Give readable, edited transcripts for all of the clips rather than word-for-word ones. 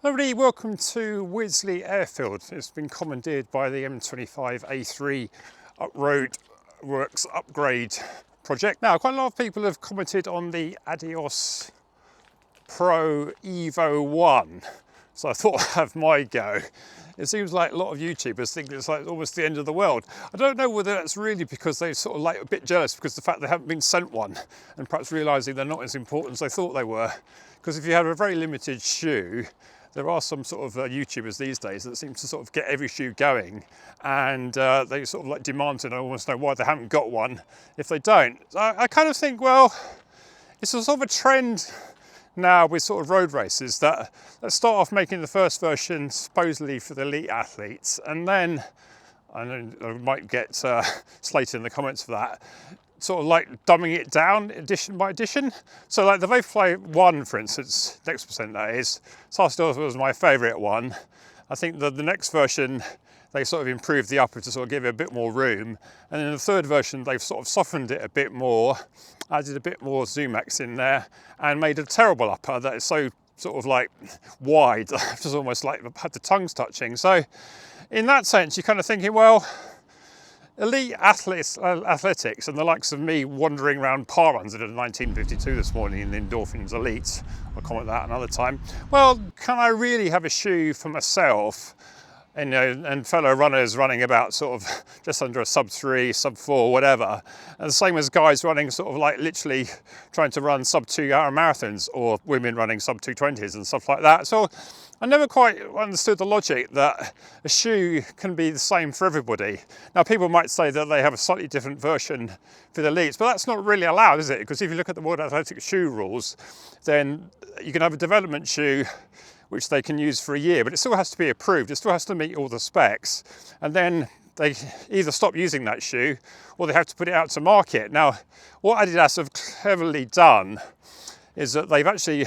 Hello everybody, welcome to Wisley Airfield. It's been commandeered by the M25A3 road works upgrade project. Now, quite a lot of people have commented on the Adios Pro Evo One, so I thought I'd have my go. It seems like a lot of YouTubers think it's like almost the end of the world. I don't know whether that's really because they're sort of like a bit jealous because of the fact they haven't been sent one and perhaps realising they're not as important as they thought they were. Because if you have a very limited shoe, there are some sort of YouTubers these days that seem to sort of get every shoe going, and they sort of like demand to almost know why they haven't got one if they don't. So I kind of think, well, it's a sort of a trend now with sort of road races that let's start off making the first version supposedly for the elite athletes, and then I know I might get slated in the comments for that, sort of like dumbing it down edition by edition. So like the Evo One, for instance, next percent that is, still was my favourite one. I think that the next version, they sort of improved the upper to sort of give it a bit more room. And in the third version, they've sort of softened it a bit more, added a bit more Zumax in there, and made a terrible upper that is so sort of like wide, just almost like had the tongues touching. So in that sense, you're kind of thinking, well, elite athletics and the likes of me wandering around par runs at 1952 this morning in the Endorphins Elite, I'll comment that another time. Well, can I really have a shoe for myself and fellow runners running about sort of just under a sub 3, sub 4, whatever, and the same as guys running sort of like literally trying to run sub 2 hour marathons, or women running sub 220s and stuff like that. So I never quite understood the logic that a shoe can be the same for everybody. Now, people might say that they have a slightly different version for the elites, but that's not really allowed, is it? Because if you look at the World Athletic Shoe rules, then you can have a development shoe which they can use for a year, but it still has to be approved. It still has to meet all the specs. And then they either stop using that shoe or they have to put it out to market. Now, what Adidas have cleverly done is that they've actually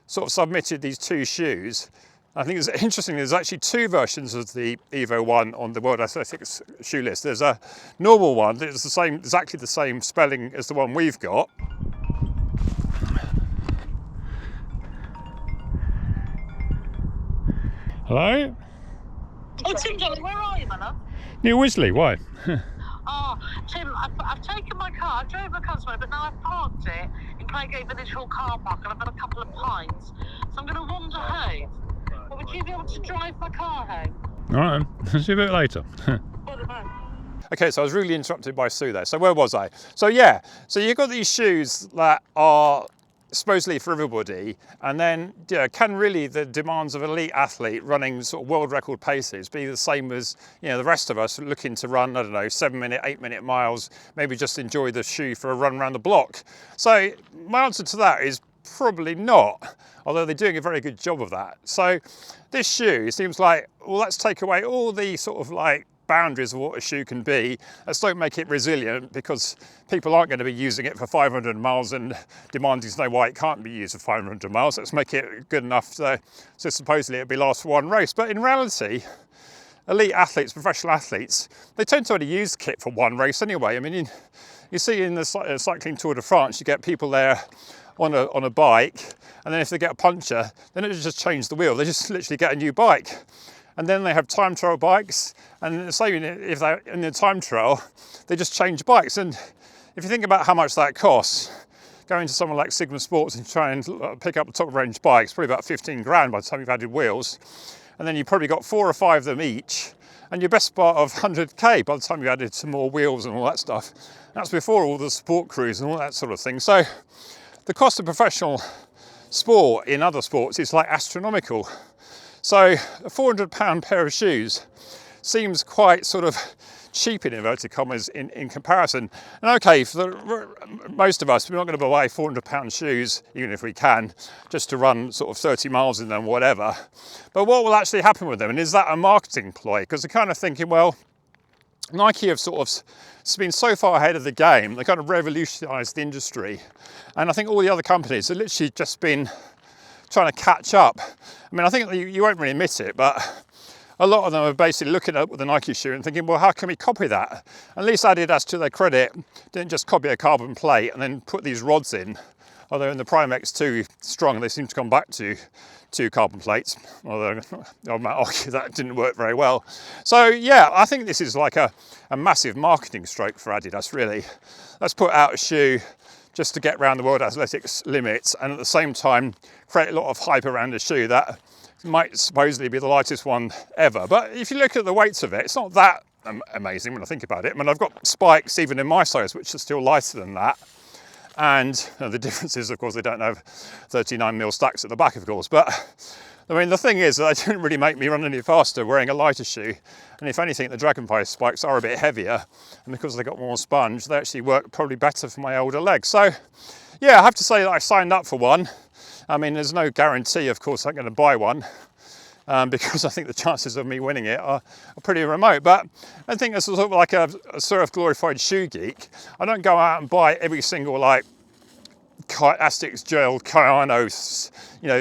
sort of submitted these two shoes. I think it's interesting, there's actually two versions of the Evo One on the World Athletics shoe list. There's a normal one that's the same, exactly the same spelling as the one we've got. Hello? Oh, Tim, darling, where are you, my love? Near Wisley, why? Oh, Tim, I've taken my car, I drove my car somewhere, but now I've parked it in Claygate Village Hall car park, and I've had a couple of pints, so I'm going to wander home. But would you be able to drive my car home? All right, see you a bit later. What about? Okay, so I was really interrupted by Sue there. So where was I? So yeah, so you've got these shoes that are supposedly for everybody, and then can really the demands of an elite athlete running sort of world record paces be the same as the rest of us looking to run, I don't know, 7-minute, 8-minute miles, maybe just enjoy the shoe for a run around the block? So my answer to that is probably not, although they're doing a very good job of that. So this shoe seems like, well, let's take away all the sort of like boundaries of what a shoe can be. Let's don't make it resilient, because people aren't going to be using it for 500 miles and demanding to know why it can't be used for 500 miles. Let's make it good enough so supposedly it'll be last for one race. But in reality, elite athletes, professional athletes, they tend to only use kit for one race anyway. I mean, you see in the cycling Tour de France, you get people there on a bike, and then if they get a puncture, then it just change the wheel. They just literally get a new bike. And then they have time trial bikes, and the same if they're in the time trial, they just change bikes. And if you think about how much that costs, going to someone like Sigma Sports and try and pick up the top range bikes, probably about 15 grand by the time you've added wheels. And then you've probably got 4 or 5 of them each, and your best part of 100k by the time you added some more wheels and all that stuff. That's before all the support crews and all that sort of thing. So the cost of professional sport in other sports is like astronomical. So a £400 pair of shoes seems quite sort of cheap in inverted commas in comparison. And okay, for most of us, we're not going to buy £400 shoes, even if we can, just to run sort of 30 miles in them, whatever. But what will actually happen with them? And is that a marketing ploy? Because they're kind of thinking, well, Nike have sort of been so far ahead of the game, they kind of revolutionised the industry. And I think all the other companies have literally just been trying to catch up. I mean, I think you won't really admit it, but a lot of them are basically looking at the Nike shoe and thinking, well, how can we copy that? At least Adidas, to their credit, didn't just copy a carbon plate and then put these rods in Although in the Prime X2 Strong, they seem to come back to 2 carbon plates, although I might argue that didn't work very well. So yeah, I think this is like a massive marketing stroke for Adidas, really. Let's put out a shoe just to get around the World Athletics limits, and at the same time create a lot of hype around a shoe that might supposedly be the lightest one ever. But if you look at the weights of it, it's not that amazing when I think about it. I mean, I've got spikes even in my size which are still lighter than that. And the difference is, of course, they don't have 39mm stacks at the back, of course. But I mean, the thing is that they didn't really make me run any faster wearing a lighter shoe. And if anything, the Dragonfly spikes are a bit heavier. And because they got more sponge, they actually work probably better for my older legs. So yeah, I have to say that I signed up for one. I mean, there's no guarantee, of course, I'm going to buy one. Because I think the chances of me winning it are pretty remote. But I think as sort of like a sort of glorified shoe geek, I don't go out and buy every single like Asics gel Kayano,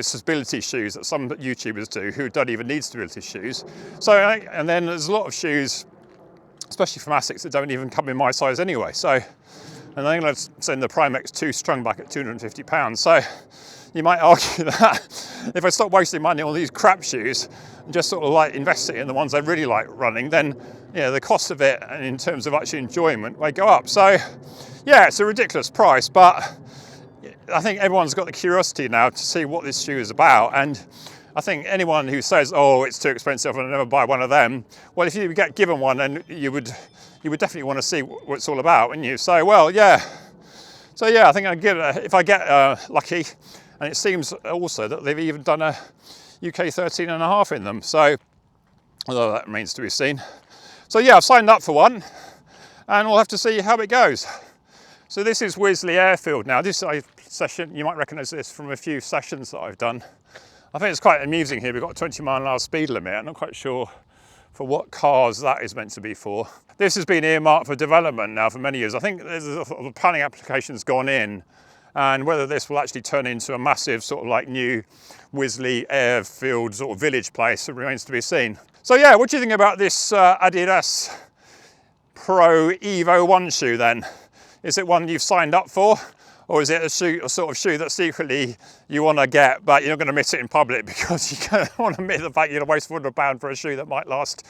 stability shoes that some YouTubers do who don't even need stability shoes. So, and then there's a lot of shoes, especially from Asics, that don't even come in my size anyway. So, and I'm going to send the Prime X2 Strung back at £250. So, you might argue that if I stop wasting money on these crap shoes and just sort of like investing in the ones I really like running, then the cost of it and in terms of actual enjoyment may go up. So yeah, it's a ridiculous price, but I think everyone's got the curiosity now to see what this shoe is about. And I think anyone who says, oh, it's too expensive and I'll never buy one of them, well, if you get given one, then you would definitely want to see what it's all about, wouldn't you? So, well, yeah. So yeah, I think I'll give it if I get lucky. And it seems also that they've even done a UK 13.5 in them. So, although that remains to be seen. So yeah, I've signed up for one and we'll have to see how it goes. So this is Wisley Airfield. Now this session, you might recognise this from a few sessions that I've done. I think it's quite amusing here. We've got a 20-mile-an-hour speed limit. I'm not quite sure for what cars that is meant to be for. This has been earmarked for development now for many years. I think there's a planning application's gone in, and whether this will actually turn into a massive sort of like new Wisley Airfield sort of village place remains to be seen. So yeah, what do you think about this Adidas Pro Evo One shoe then? Is it one you've signed up for? Or is it a sort of shoe that secretly you want to get, but you're not going to admit it in public because you don't want to admit the fact you're going to waste £400 for a shoe that might last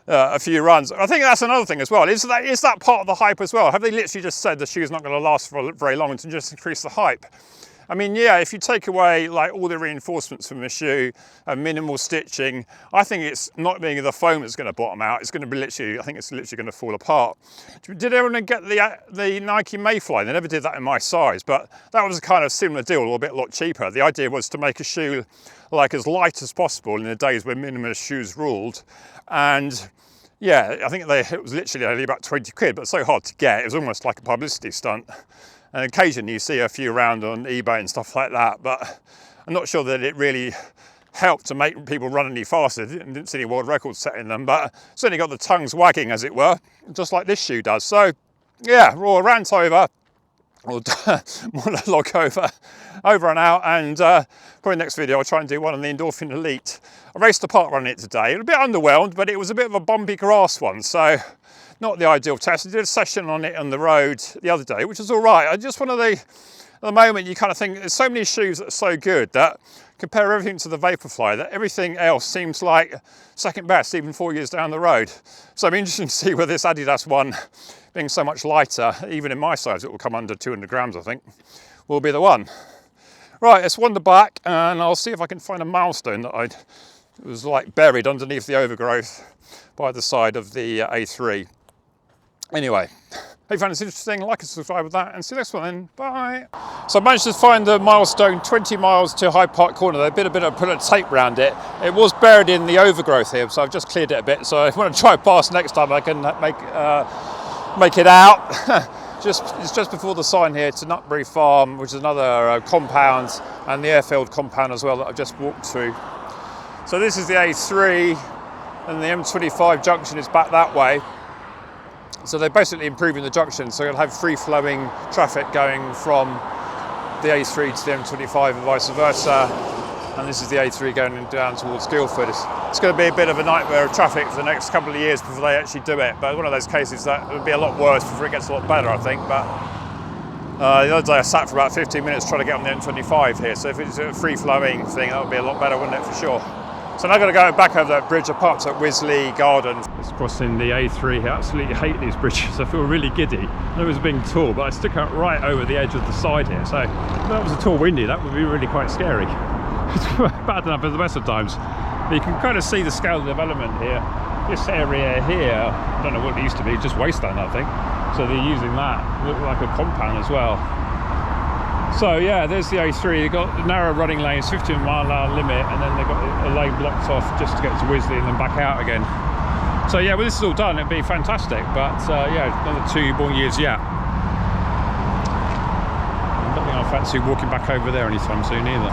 a few runs? I think that's another thing as well. Is that part of the hype as well? Have they literally just said the shoe's not going to last for very long to just increase the hype? I mean, yeah, if you take away like all the reinforcements from the shoe and minimal stitching, I think it's not being the foam that's going to bottom out. It's going to be literally, I think it's literally going to fall apart. Did everyone get the Nike Mayfly? They never did that in my size, but that was a kind of similar deal, a lot cheaper. The idea was to make a shoe like as light as possible in the days when minimalist shoes ruled. And yeah, I think it was literally only about 20 quid, but so hard to get. It was almost like a publicity stunt. And occasionally you see a few around on eBay and stuff like that, but I'm not sure that it really helped to make people run any faster. Didn't see any world records set in them, but certainly got the tongues wagging, as it were, just like this shoe does. So yeah, raw rant over, or monologue over and out, and probably next video I'll try and do one on the Endorphin Elite. I raced the park running it today. It was a bit underwhelmed, but it was a bit of a bumpy grass one, so not the ideal test. I did a session on it on the road the other day, which was all right. I just at the moment you kind of think there's so many shoes that are so good that compare everything to the Vaporfly, that everything else seems like second best even 4 years down the road. So I'm interested to see whether this Adidas one, being so much lighter, even in my size, it will come under 200 grams, I think, will be the one. Right, let's wander back and I'll see if I can find a milestone that was like buried underneath the overgrowth by the side of the A3. Anyway, hope you found this interesting. Like and subscribe with that, and see you next one then. Bye. So I managed to find the milestone 20 miles to Hyde Park Corner. They put a tape around it. It was buried in the overgrowth here, so I've just cleared it a bit. So if I want to try past next time, I can make it out. It's just before the sign here to Nutbury Farm, which is another compound, and the Airfield compound as well that I've just walked through. So this is the A3, and the M25 junction is back that way. So they're basically improving the junction, so you'll have free-flowing traffic going from the A3 to the M25 and vice versa. And this is the A3 going down towards Guildford. It's going to be a bit of a nightmare of traffic for the next couple of years before they actually do it. But one of those cases that would be a lot worse before it gets a lot better, I think. But The other day I sat for about 15 minutes trying to get on the M25 here, so if it's a free-flowing thing, that would be a lot better, wouldn't it, for sure. So now I've got to go back over that bridge. I parked at Wisley Garden. It's crossing the A3 here. I absolutely hate these bridges. I feel really giddy. I know it's being tall, but I stick out right over the edge of the side here. So if that was at all windy, that would be really quite scary. It's bad enough at the best of times. But you can kind of see the scale of development here. This area here, I don't know what it used to be, just wasteland, I think. So they're using that, look like a compound as well. So yeah, there's the A3. They've got narrow running lanes, 15-mile-an-hour limit, and then they've got a lane blocked off just to get to Wisley and then back out again. So yeah, when this is all done, it'd be fantastic. But yeah, another 2 more years yet. I don't think I fancy walking back over there anytime soon either.